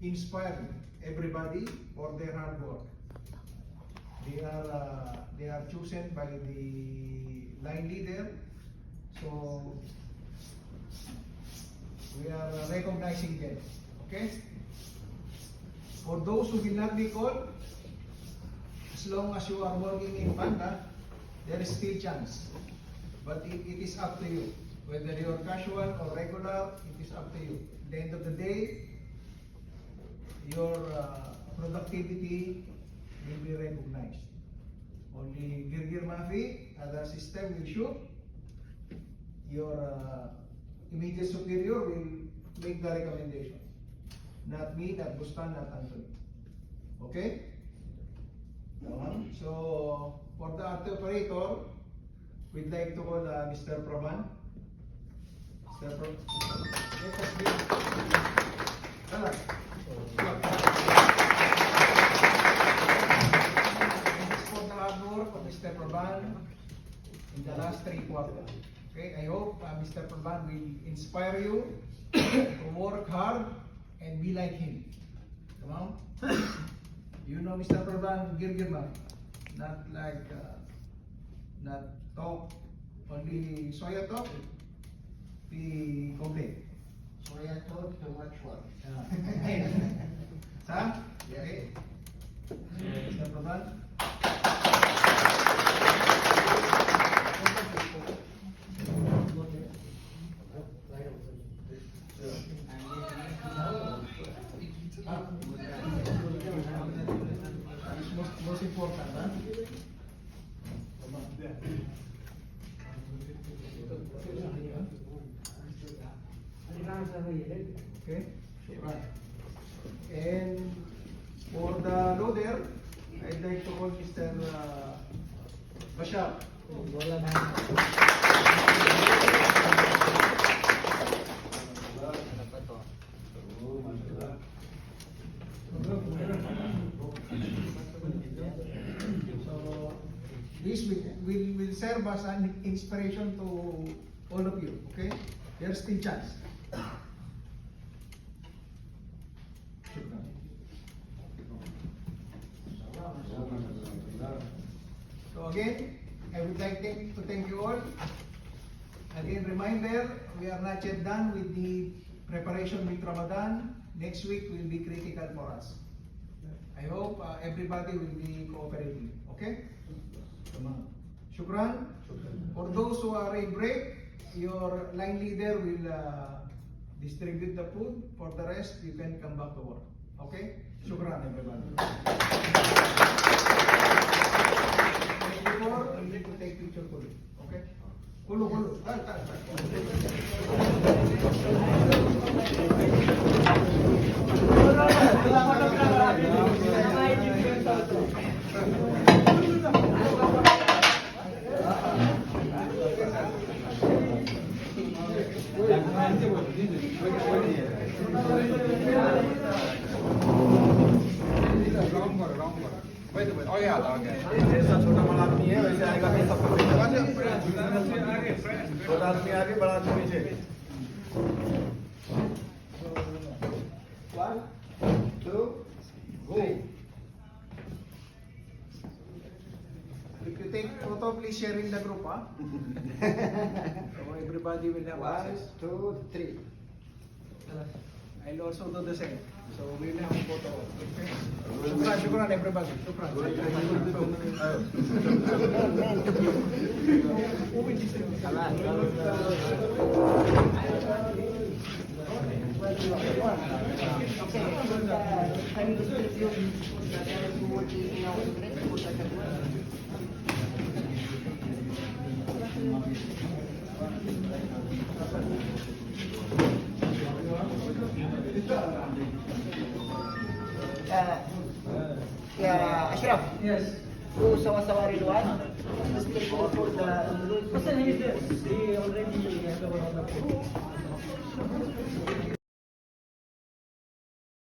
inspire everybody for their hard work. They are chosen by the line leader, so we are recognizing them. Okay. For those who will not be called, as long as you are working in Banda, there is still chance. But it is up to you. Whether you are casual or regular, it is up to you. At the end of the day, your productivity will be recognized. Only Girgir Mafi, other system will shoot. Your immediate superior will make the recommendation. Not me, not Bustan, not Anthony. Okay? So, for the art operator, we'd like to call Mr. Praban. Mr. Praban, let us be. Tala. For the hard work of Mr. Praban in the last 3 quarters. Okay, I hope Mr. Praban will inspire you to work hard and be like him. Come on. You know Mr. Praban Girgirman, not like not talk, only soya talk, be complete. Soya talk, too much work. Sa? Okay. Mr. Praban. Most important, huh? Okay, right. And for the loader, I'd like to call Mr. Bashar. So this will serve as an inspiration to all of you. Okay, there's still chance. So again, I would like to thank you all. Again, reminder, we are not yet done with the preparation with Ramadan. Next week will be critical for us. I hope everybody will be cooperating. Okay? Shukran. For those who are in break, your line leader will distribute the food. For the rest, you can come back to work. Okay? Shukran, everybody. Before, we need to take picture Kulu. Okay? Kulu. Oh yeah, okay. जैसा छोटा बड़ा आदमी है वैसे आएगा नहीं सब छोटा आदमी आगे बड़ा आदमी पीछे 1 2 3 If you take photo, please share in the group, huh? So everybody will have 1 access. 2 3. I'll also do the same. So we will have a photo. Okay? Shukran, everybody. Shukran. Ya Ashraf. Yes. Tu sama-sama Ridwan. Just take for the He already has a